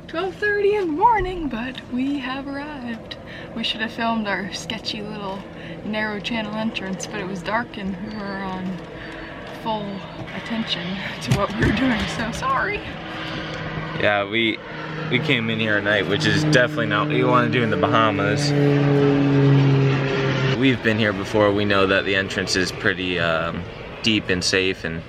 12:30 in the morning, but we have arrived. We should have filmed our sketchy little narrow channel entrance, but it was dark and we were on full attention to what we were doing, so sorry. Yeah, we came in here at night, which is definitely not what you want to do in the Bahamas. We've been here before. We know that the entrance is pretty deep and safe and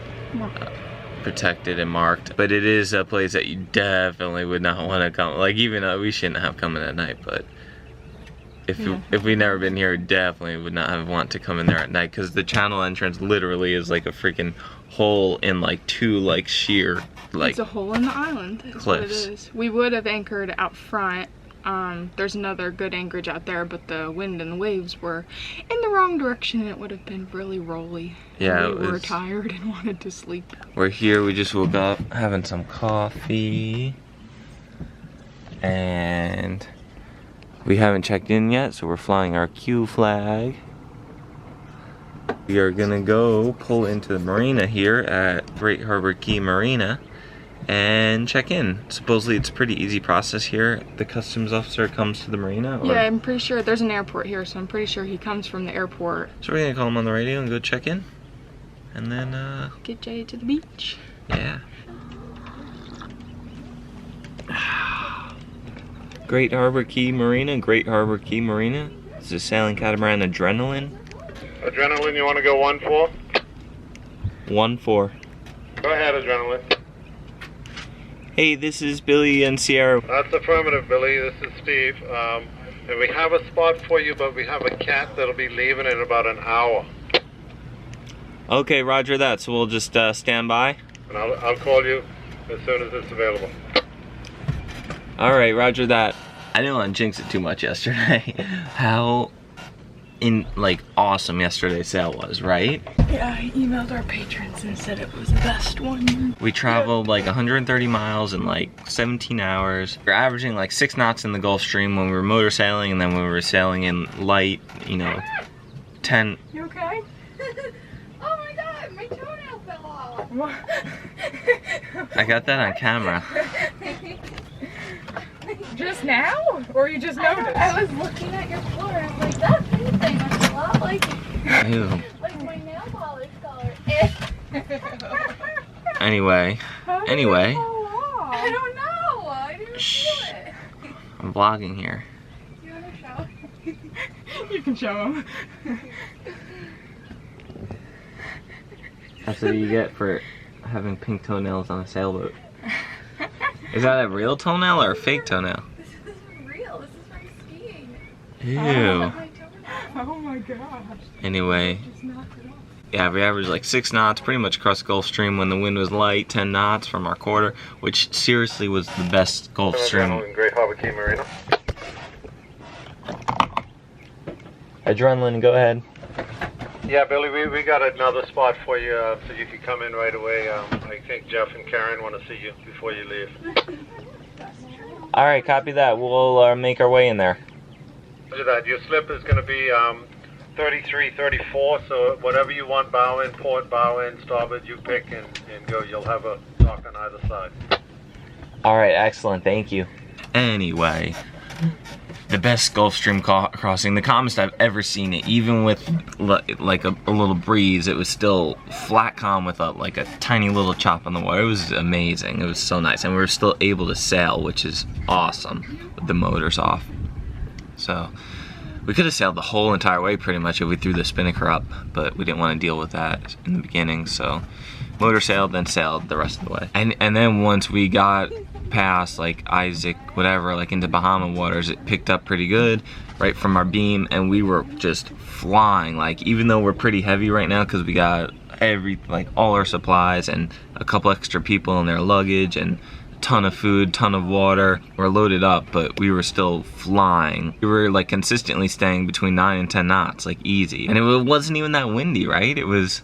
protected and marked, but it is a place that you definitely would not want to come. Like, even though we shouldn't have come in at night, but if we'd never been here, definitely would not have want to come in there at night, because the channel entrance literally is like a freaking hole in like two like sheer like. It's a hole in the island. That's cliffs. what it is. We would have anchored out front. There's another good anchorage out there, but the wind and the waves were in the wrong direction. It would have been really rolly. Yeah, we were tired and wanted to sleep. We're here, we just woke up, having some coffee, and we haven't checked in yet, so we're flying our Q flag. We are gonna go pull into the marina here at Great Harbour Cay Marina and check in. Supposedly it's a pretty easy process here. The customs officer comes to the marina, or? Yeah, I'm pretty sure there's an airport here, so I'm pretty sure he comes from the airport. So we're gonna call him on the radio and go check in, and then get Jay to the beach. Yeah. Great Harbour Cay Marina, Great Harbour Cay Marina. This is sailing catamaran Adrenaline. Adrenaline, you want to go 1-4? 1-4. Go ahead, Adrenaline. Hey, this is Billy and Sierra. That's affirmative, Billy. This is Steve. And we have a spot for you, but we have a cat that'll be leaving in about an hour. Okay, roger that. So we'll just stand by. And I'll call you as soon as it's available. All right, roger that. I didn't want to jinx it too much yesterday. How awesome yesterday's sale was, right? Yeah, I emailed our patrons and said it was the best one. We traveled like 130 miles in like 17 hours. We're averaging like 6 knots in the Gulf Stream when we were motor sailing, and then when we were sailing in light, you know, 10. You okay? Oh my god, my toenail fell off. What? I got that on camera. Just now? Or you just noticed? I was looking at your floor and I was like, that pink thing looks a lot like Ew. my nail polish color. Anyway. I don't know. I didn't feel it. I'm vlogging here. You want to show? You can show them. That's what you get for having pink toenails on a sailboat. Is that a real toenail or a fake toenail? This is real. This is from skiing. Ew. Oh my gosh. Anyway. Just knocked it off. Yeah, we averaged like 6 knots pretty much across the Gulf Stream when the wind was light, 10 knots from our quarter, which seriously was the best Gulf Stream. Adrenaline, Great Harbour Cay Marina. Adrenaline, go ahead. Yeah, Billy, we got another spot for you, so you can come in right away. I think Jeff and Karen want to see you before you leave. Alright, copy that. We'll make our way in there. Look at that. Your slip is going to be 33, 34, so whatever you want, bow in, port, bow in, starboard, you pick and go. You'll have a dock on either side. Alright, excellent. Thank you. Anyway, the best Gulf Stream crossing, the calmest I've ever seen it. Even with like a little breeze, it was still flat calm with a tiny little chop on the water. It was amazing. It was so nice, and we were still able to sail, which is awesome with the motors off. So we could have sailed the whole entire way pretty much if we threw the spinnaker up, but we didn't want to deal with that in the beginning. So motor sailed, then sailed the rest of the way. And then once we got past like Isaac, whatever, like into Bahama waters, it picked up pretty good right from our beam, and we were just flying. Like, even though we're pretty heavy right now because we got all our supplies and a couple extra people in their luggage and a ton of food, ton of water, we're loaded up, but we were still flying. We were like consistently staying between 9 and 10 knots, like easy, and it wasn't even that windy, right? It was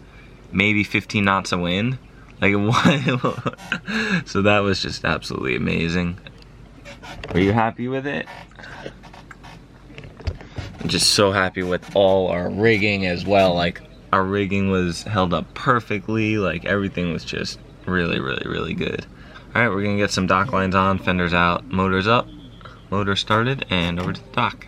maybe 15 knots of wind. Like, so that was just absolutely amazing. Were you happy with it? I'm just so happy with all our rigging as well. Like, our rigging was held up perfectly. Like, everything was just really, really, really good. Alright, we're gonna get some dock lines on, fenders out, motors up, motor started, and over to the dock.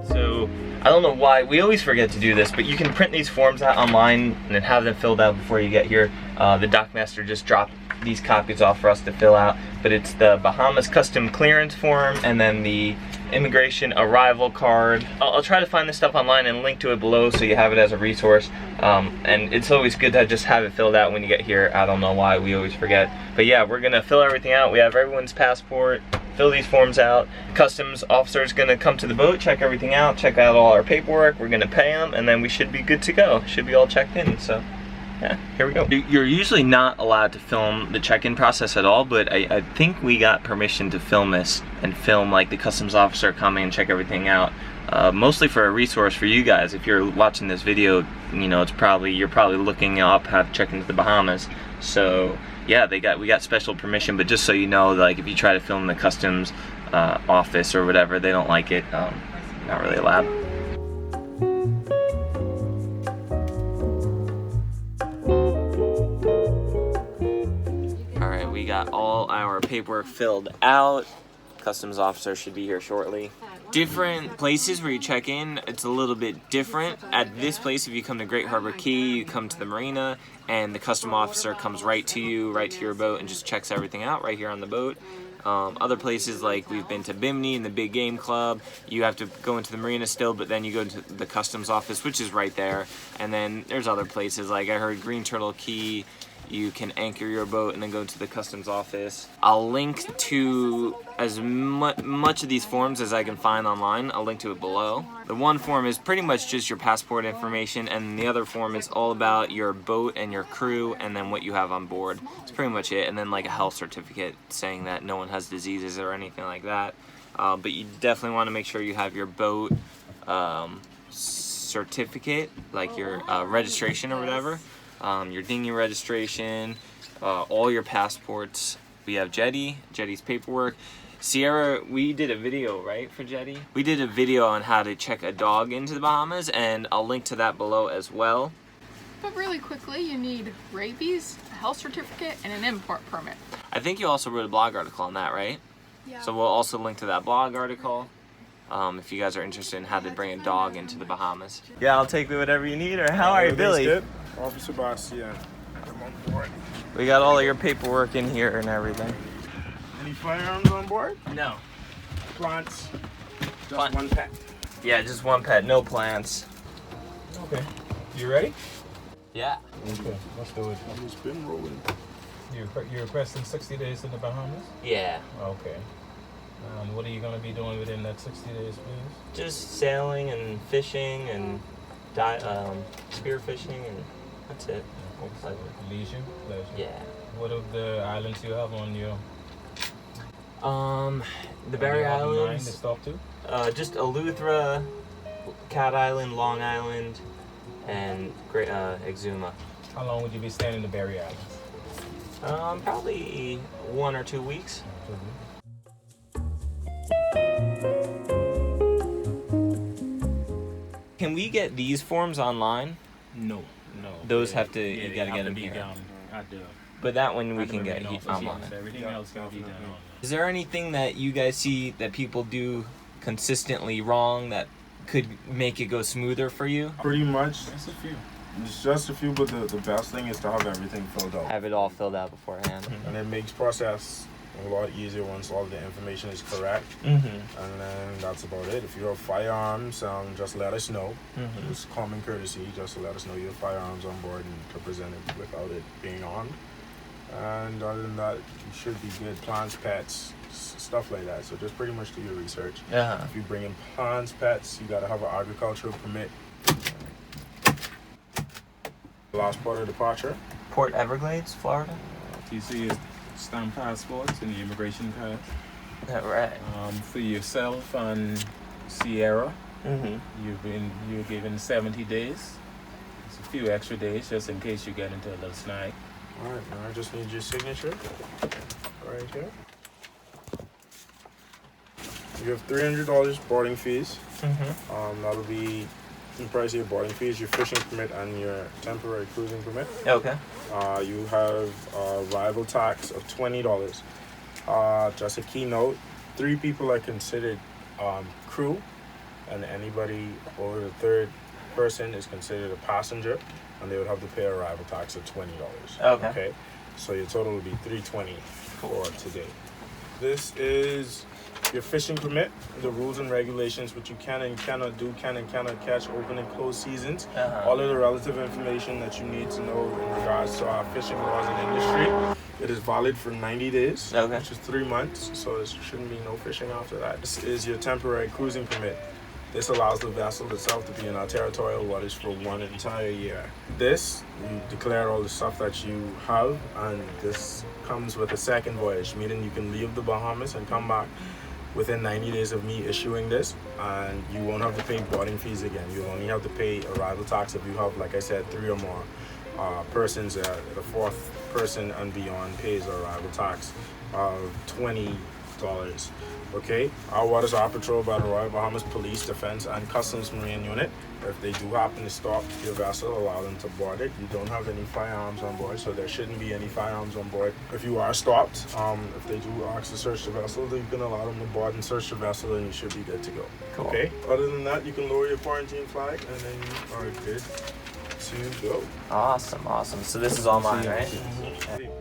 So, I don't know why, we always forget to do this, but you can print these forms out online and have them filled out before you get here. The dockmaster just dropped these copies off for us to fill out, but it's the Bahamas custom clearance form and then the immigration arrival card. I'll try to find this stuff online and link to it below so you have it as a resource. And it's always good to just have it filled out when you get here. I don't know why, we always forget. But yeah, we're gonna fill everything out. We have everyone's passport, fill these forms out. Customs officer's gonna come to the boat, check everything out, check out all our paperwork. We're gonna pay them, and then we should be good to go. Should be all checked in, so. Yeah, here we go. You're usually not allowed to film the check-in process at all, but I think we got permission to film this and film like the customs officer coming and check everything out. Mostly for a resource for you guys. If you're watching this video, you know, you're probably looking up how to check into the Bahamas. So yeah, we got special permission, but just so you know, like if you try to film the customs office or whatever, they don't like it. Not really allowed. We got all our paperwork filled out. Customs officer should be here shortly. Different places where you check in, it's a little bit different. At this place, if you come to Great Harbour Cay, you come to the Marina, and the customs officer comes right to you, right to your boat, and just checks everything out right here on the boat. Other places, like we've been to Bimini and the Big Game Club, you have to go into the Marina still, but then you go to the customs office, which is right there. And then there's other places, like I heard Green Turtle Key, you can anchor your boat and then go to the customs office. I'll link to as much of these forms as I can find online. I'll link to it below. The one form is pretty much just your passport information, and the other form is all about your boat and your crew and then what you have on board. It's pretty much it, and then like a health certificate saying that no one has diseases or anything like that. But you definitely want to make sure you have your boat certificate, like your registration or whatever. Your dinghy registration, all your passports. We have Jetty's paperwork. Sierra, we did a video, right, for Jetty? We did a video on how to check a dog into the Bahamas, and I'll link to that below as well. But really quickly, you need rabies, a health certificate, and an import permit. I think you also wrote a blog article on that, right? Yeah. So we'll also link to that blog article. If you guys are interested in how to bring a dog into the Bahamas. Yeah, I'll take whatever you need, or how are you, Billy? Good. Officer Bastian, I'm on board. We got all of your paperwork in here and everything. Any firearms on board? No. Plants? Just one pet? Yeah, just one pet, no plants. Okay. You ready? Yeah. Okay, let's do it. It's been rolling. You're requesting 60 days in the Bahamas? Yeah. Okay. What are you going to be doing within that 60 days, please? Just sailing and fishing and spear fishing, and that's it. Okay. Leisure? Pleasure. Yeah. What of the islands you have on your... The Berry Islands. To stop to? Just Eleuthera, Cat Island, Long Island, and Great Exuma. How long would you be staying in the Berry Islands? Probably 1 or 2 weeks. Can we get these forms online? No. Those have to, you gotta get them here. But that one we can get online. Everything else can be done online. Is there anything that you guys see that people do consistently wrong that could make it go smoother for you? Pretty much. Just a few. It's just a few, but the best thing is to have everything filled out. Have it all filled out beforehand. And it makes process a lot easier once all the information is correct. Mm-hmm. And then that's about it. If you have firearms, just let us know. Mm-hmm. It's common courtesy just to let us know you have firearms on board and to present it without it being armed. And other than that, you should be good. Plants, pets, stuff like that. So just pretty much do your research. Yeah. If you bring in plants, pets, you gotta have an agricultural permit. Last port of departure. Port Everglades, Florida. TC is stamp passports and the immigration card. Right. For yourself and Sierra, Mm-hmm. you're given 70 days. It's a few extra days just in case you get into a little snag. All right, now I just need your signature right here. You have $300 boarding fees. Mm-hmm. That'll be the price of your boarding fees, your fishing permit, and your temporary cruising permit. Okay. You have a arrival tax of $20. Just a keynote: 3 people are considered crew, and anybody over the 3rd person is considered a passenger, and they would have to pay arrival tax of $20. Okay. So your total would be $320 for today. This is your fishing permit, the rules and regulations, what you can and cannot do, can and cannot catch, open and closed seasons, all of the relative information that you need to know in regards to our fishing laws and industry. It is valid for 90 days, which is 3 months, so there shouldn't be no fishing after that. This is your temporary cruising permit. This allows the vessel itself to be in our territorial waters for 1 entire year. This, you declare all the stuff that you have, and this comes with a second voyage, meaning you can leave the Bahamas and come back within 90 days of me issuing this, and you won't have to pay boarding fees again. You only have to pay arrival tax if you have, like I said, 3 or more persons. The 4th person and beyond pays arrival tax of $20. Okay, our waters are patrolled by the Royal Bahamas Police, Defense, and Customs Marine Unit. If they do happen to stop your vessel, allow them to board it. You don't have any firearms on board, so there shouldn't be any firearms on board. If you are stopped, if they do ask to search the vessel, you can allow them to board and search the vessel, and you should be good to go. Cool. Okay, other than that, you can lower your quarantine flag, and then you are good to go. Awesome. So this is all mine, right?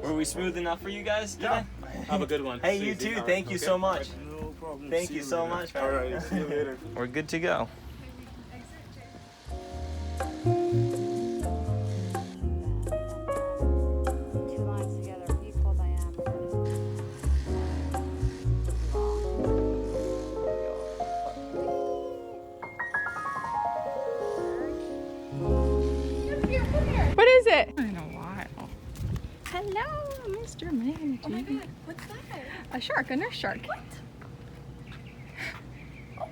Were we smooth enough for you guys today? Have a good one. Hey, you too. Thank you so much. No problem. Thank you so much, man. All right, see you later. We're good to go. What is it? In a while. Hello, Mr. Manatee. Oh my god, what's that? A shark, a nurse shark. What?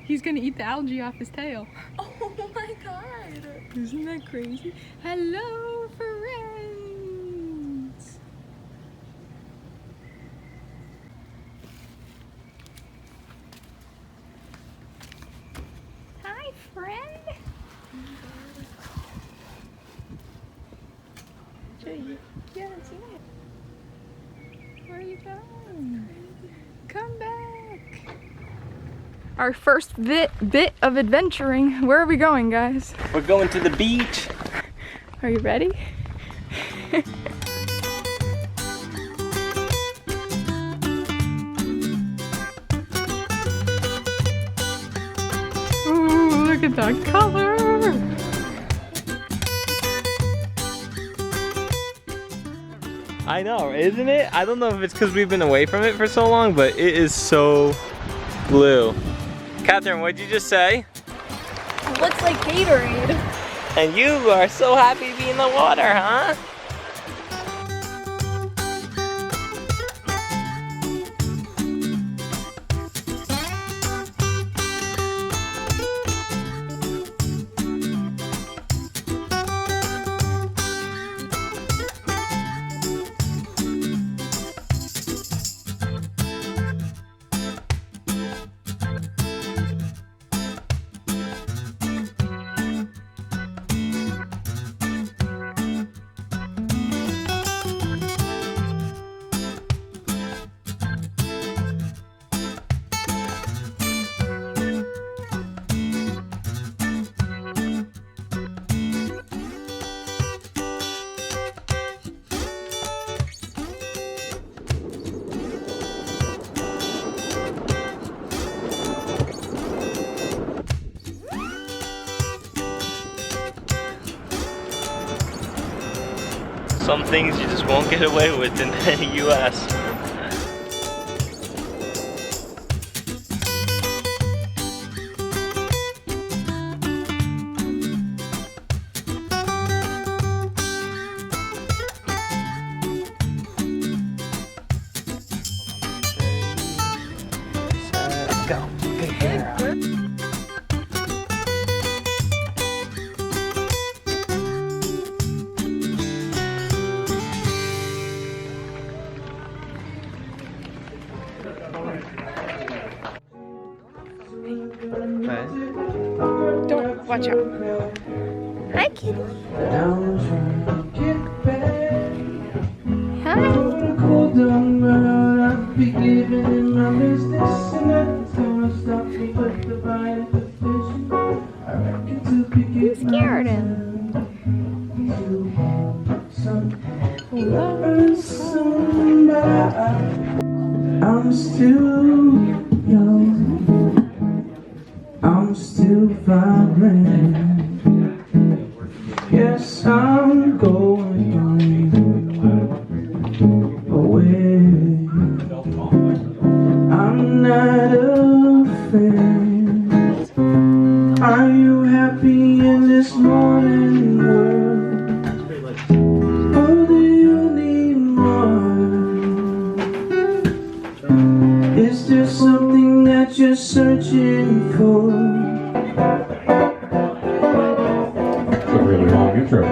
He's gonna eat the algae off his tail. Oh my god. Isn't that crazy? Hello, friends. Hi, friend. You haven't seen it. Where are you going? Come back. Our first bit of adventuring. Where are we going, guys? We're going to the beach. Are you ready? Ooh, look at that color. I know, isn't it? I don't know if it's because we've been away from it for so long, but it is so blue. Catherine, what'd you just say? It looks like Gatorade. And you are so happy to be in the water, huh? Some things you just won't get away with in the US. Go. Good girl. Watch out. Hi, kitty. Hi. You scared him. I'm still young, I'm still vibrant. Yes, I'm going away. I'm not afraid. Are you happy in this morning world? Or do you need more? Is there something that you're searching for? It's a really long intro.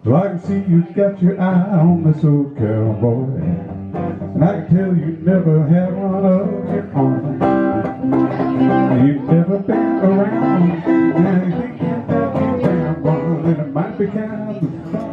Well, I can see you got your eye on this old cowboy, and I can tell you never had one of your own. You've never been around, and you think that you found one, and it might be kind of fun.